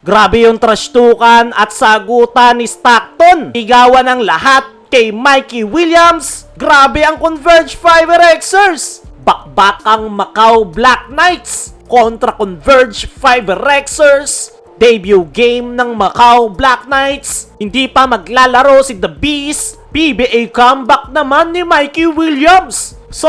Grabe yung trashtukan at sagutan ni Stockton. Higawan ng lahat kay Mikey Williams. Grabe ang Converge 5 Rexers. Bakbakang Macau Black Knights kontra Converge 5 Rexers. Debut game ng Macau Black Knights. Hindi pa maglalaro si The Beast. PBA comeback naman ni Mikey Williams. So,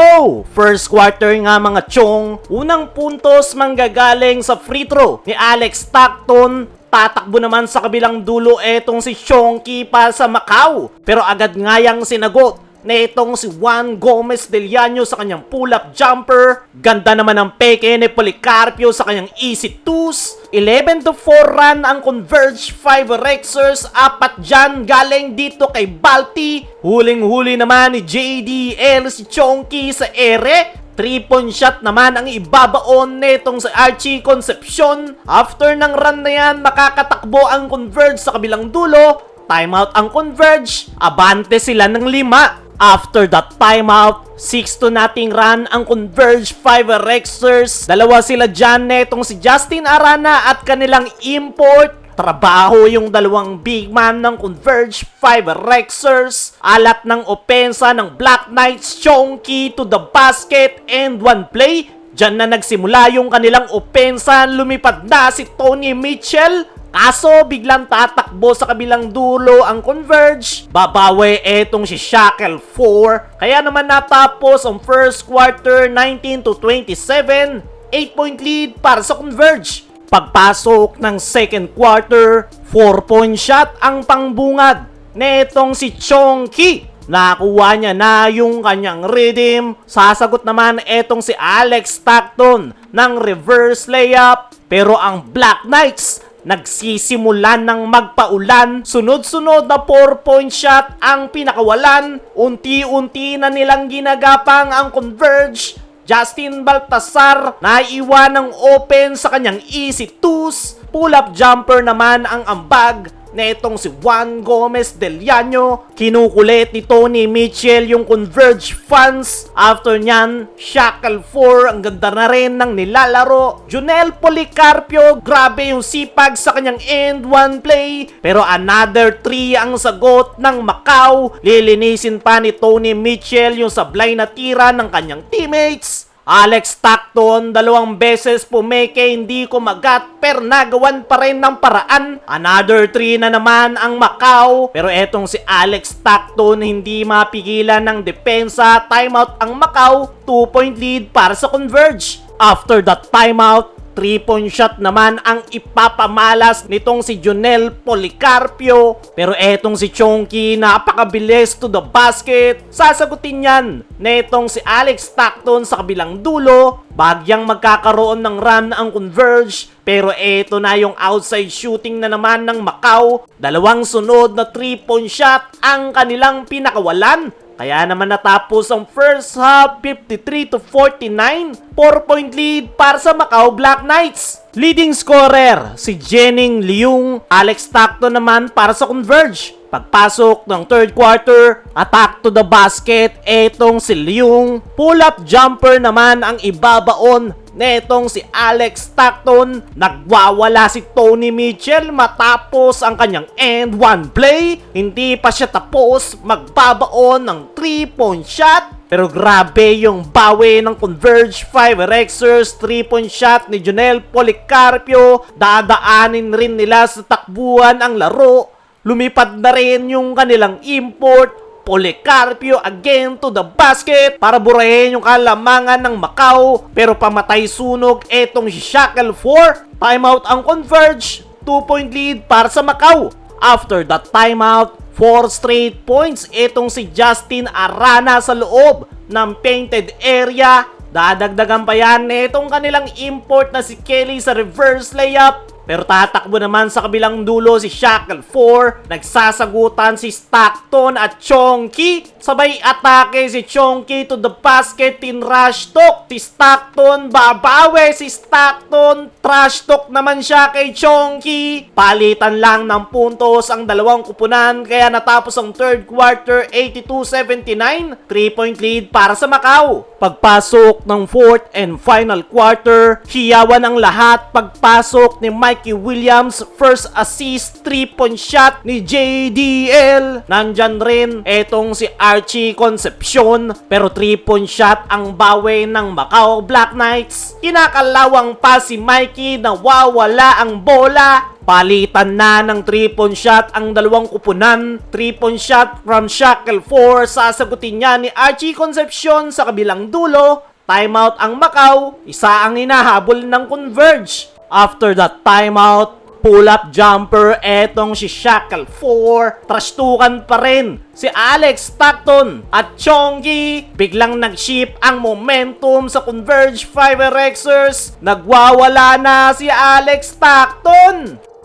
first quarter nga mga chong, unang puntos manggagaling sa free throw ni Alex Stockton. Tatakbo naman sa kabilang dulo etong si Chonky pa sa Macau. Pero agad nga yang sinagot na itong si Juan Gomez Deliano sa kanyang pull-up jumper. Ganda naman ang peke ni Policarpio sa kanyang easy twos. 11-4 run ang Converge 5 Rexers. 4 dyan galing dito kay Balti. Huling-huli naman ni JDL si Chonky sa ere. 3-point shot naman ang ibabaon netong sa Archie Concepcion. After ng run na yan, makakatakbo ang Converge sa kabilang dulo. Timeout ang Converge. Abante sila ng 5. After that timeout, 6-0 run ang Converge 5 Rexers. Dalawa sila dyan netong si Justin Arana at kanilang import. Trabaho yung dalawang big man ng Converge 5 Rexers. Alat ng opensa ng Black Knights, Chonky to the basket and one play. Diyan na nagsimula yung kanilang opensa. Lumipad na si Tony Mitchell. Kaso biglang tatakbo sa kabilang dulo ang Converge. Babawi etong si Shackle 4. Kaya naman natapos ang first quarter 19-27. 8-point lead para sa Converge. Pagpasok ng second quarter, 4-point shot ang pangbungad netong si Chonky. Nakuha niya na yung kanyang rhythm. Sasagot naman etong si Alex Stockton ng reverse layup. Pero ang Black Knights nagsisimulan ng magpaulan. Sunod-sunod na 4-point shot ang pinakawalan. Unti-unti na nilang ginagapang ang Converge. Justin Baltasar naiwan ng open sa kanyang easy twos. Pull-up jumper naman ang ambag na itong si Juan Gomez Deliano. Kinukulit ni Tony Mitchell yung Converge fans. After nyan, Shackle 4. Ang ganda na rin ng nilalaro. Junel Policarpio, grabe yung sipag sa kanyang end one play. Pero another 3 ang sagot ng Macau. Lilinisin pa ni Tony Mitchell yung sablay na tira ng kanyang teammates. Alex Stockton, 2 beses pumeke, hindi kumagat, pero nagawan pa rin ng paraan. Another 3 na naman ang Macau. Pero etong si Alex Stockton, hindi mapigilan ng depensa. Timeout ang Macau, 2-point lead para sa Converge. After that timeout, 3-point shot naman ang ipapamalas nitong si Junel Policarpio. Pero etong si Chonky, napakabilis to the basket. Sasagutin yan netong si Alex Stockton sa kabilang dulo. Bagyang magkakaroon ng run ang Converge. Pero eto na yung outside shooting na naman ng Macau. 2 sunod na 3-point shot ang kanilang pinakawalan. Kaya naman natapos ang first half 53-49. 4-point lead para sa Macau Black Knights. Leading scorer si Jenning Leung. Alex Stockton naman para sa Converge. Pagpasok ng third quarter, attack to the basket etong si Leung. Pull-up jumper naman ang ibabaon netong si Alex Stockton. Nagwawala si Tony Mitchell matapos ang kanyang end one play. Hindi pa siya tapos, magbabaon ng 3-point shot. Pero grabe yung bawi ng Converge 5 Rexers. 3-point shot ni Junel Policarpio. Dadaanin rin nila sa takbuhan ang laro. Lumipad na rin yung kanilang import. Policarpio again to the basket para burahin yung kalamangan ng Macau. Pero pamatay sunog etong si Shackle 4. Timeout ang Converge. 2-point lead para sa Macau. After that timeout, 4 straight points etong si Justin Arana sa loob ng painted area. Dadagdagan pa yan etong kanilang import na si Kelly sa reverse layup. Pero tatakbo naman sa kabilang dulo si Shackle 4. Nagsasagutan si Stockton at Chonky. Sabay atake si Chonky to the basket. Tinrush talk si Stockton. Babawi si Stockton. Trash talk naman siya kay Chonky. Palitan lang ng puntos ang dalawang kupunan. Kaya natapos ang third quarter 82-79. 3-point lead para sa Macau. Pagpasok ng fourth and final quarter, hiyawan ang lahat pagpasok ni Mike Mikey Williams, first assist, 3-point shot ni JDL. Nandyan rin etong si Archie Concepcion, pero 3-point shot ang bawi ng Macau Black Knights. Kinakalawang pa si Mikey, nawawala ang bola. Palitan na ng 3-point shot ang dalawang kupunan. 3-point shot from Shackle 4. Sasagutin niya ni Archie Concepcion sa kabilang dulo. Timeout ang Macau. Isa ang hinahabol ng Converge. After that timeout, pull-up jumper, etong si Shackle 4. Trastukan pa rin si Alex Stockton at Chongi. Biglang nag-shift ang momentum sa Converge 5 Rexers. Nagwawala na si Alex Stockton.